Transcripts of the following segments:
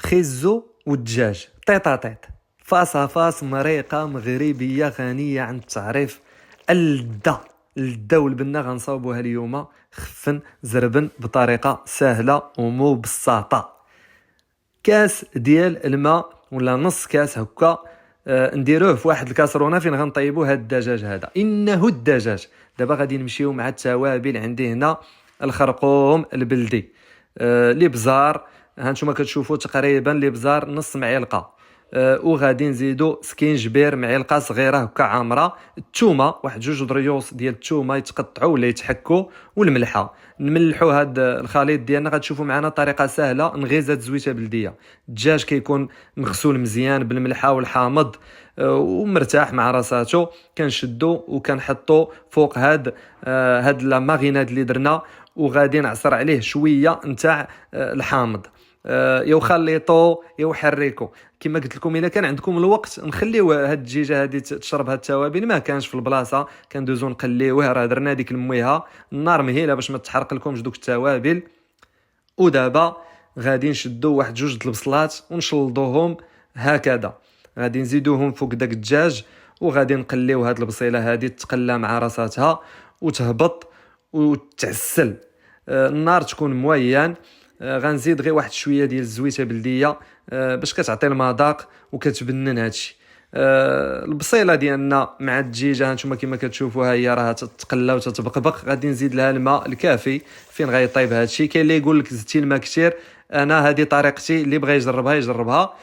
خيزو والدجاج طيط فاس مريقه مغربيه غنيه عن التعريف. اللذة والبنه غنصاوبوها اليوم خفن زربن بطريقه سهله ومو بساطه. كاس ديال الماء ولا نص كاس هكا، نديروه في واحد الكاسرونه فين غنطيبوا هاد الدجاج هذا. انه الدجاج. دابا غادي نمشيو مع التوابل. عندي هنا الخرقوم البلدي، الابزار، هانتوما كتشوفوا تقريبا الابزار نص معلقه، وغادي نزيدو سكينجبير معلقه صغيره هكا عامره، الثومه واحد جوج دريوس ديال الثومه يتقطعوا ولا يتحكوا، والملحه. نملحوا هاد الخليط ديالنا. غتشوفوا معنا طريقه سهله نغيزات زويته بلديه. الدجاج كيكون مغسول مزيان بالملحه والحامض، ومرتاح مع راساتو. كنشدو وكنحطو فوق هاد لا ماريناد اللي درنا، وغادي نعصر عليه شويه نتاع الحامض. يا خليطو يا حريكو كما قلت لكم. الا كان عندكم الوقت نخليو هاد الدجاجه هذه تشرب هاد التوابل، ما كانش في البلاصه كندوزو نقليوه. راه درنا ديك المويها النار مهيله باش ما تحرق لكمش دوك التوابل. ودابا غادي نشدو واحد جوج د البصلات ونشلضوهم هكذا. غادي نزيدوهم فوق داك الدجاج، وغادي نقليو هاد البصيله هذه تقلى مع راساتها وتهبط وتعسل. النار تكون مويان. غنزيد غير واحد شويه ديال الزويته بلديه باش كتعطي المذاق وكتبنن هادشي. البصيله ديالنا مع الدجيجه هانتوما كما كتشوفوها هي راه تتقلى وتتبقبق. غادي نزيد لها الماء الكافي فين غيطيب هادشي. كاين اللي يقول لك زدتي الماء كثير، انا هذه طريقتي، اللي بغى يجربها.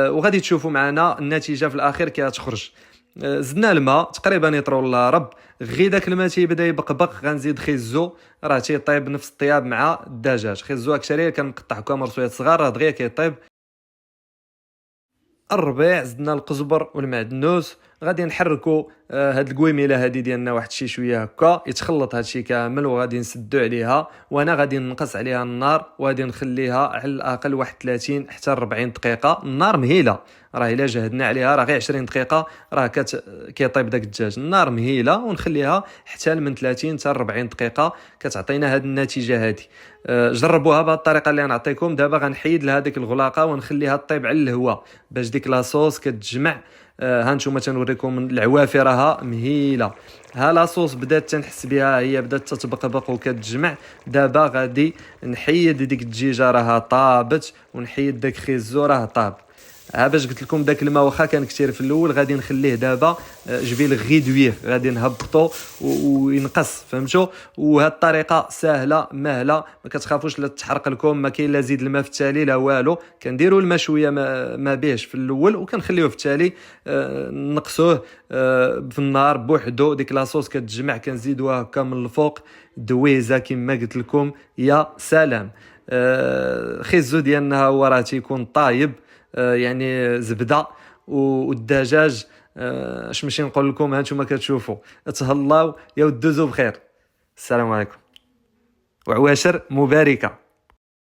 وغادي تشوفوا معنا النتيجه في الاخير كي غتخرج. زدنا الماء تقريبا يطرو الله رب. غير داك الماء تيبدا يبقبق غنزيد خيزو، راه تيطيب نفس الطياب مع الدجاج. خيزو اكثريه كنقطع هكا مرصويات صغار، راه دغيا كيطيب. الربيع زدنا القزبر والمعدنوس. غادي نحركوا هاد القويميله هادي ديالنا واحد شي شويه هكا يتخلط هادشي كامل، وغادي نسدو عليها. وانا غادي نقص عليها النار وغادي نخليها على الاقل واحد 30 حتى 40 دقيقه. النار مهيله، راه الا جهدنا عليها راه غير 20 دقيقه راه كيطيب داك الدجاج. النار مهيله ونخليها حتى من 30 حتى 40 دقيقه كتعطينا هاد النتيجه هادي. جربوها بهذه الطريقه اللي غنعطيكم. دابا غنحيد لها ديك الغلاقه ونخليها طيب على الهواء باش ديك لاصوص كتجمع. هانتوما تنوريكم العوافي راها مهيله. ها لاصوص بدات تنحس بها، هي بدات تتبقبق وكتجمع. دابا غادي نحيد ديك الدجيجه راها طابت، ونحيد داك خيزو راه طاب. باش قلت لكم داك الماء واخا كان كثير في الاول غادي نخليه دابا جبيل غيدويه، غادي نهبطو وينقص، فهمتوا؟ وهاد الطريقه سهله مهله، ما كتخافوش لا تحرق لكم. ما كاين لا زيد الماء في التالي لا والو. كنديروا الماء شويه ما بيهش في الاول وكنخليوه في التالي نقصوه في النار بوحدو. ديك لاصوص كتجمع كنزيدوها هكا من الفوق دويزه كما قلت لكم. يا سلام. خيزو ديالنا هو راه تيكون طايب، يعني زبده والدجاج. اش ماشي نقول لكم، هانتوما كتشوفوا. تهلاو يا ودوزو بخير. السلام عليكم وعواشر مباركه.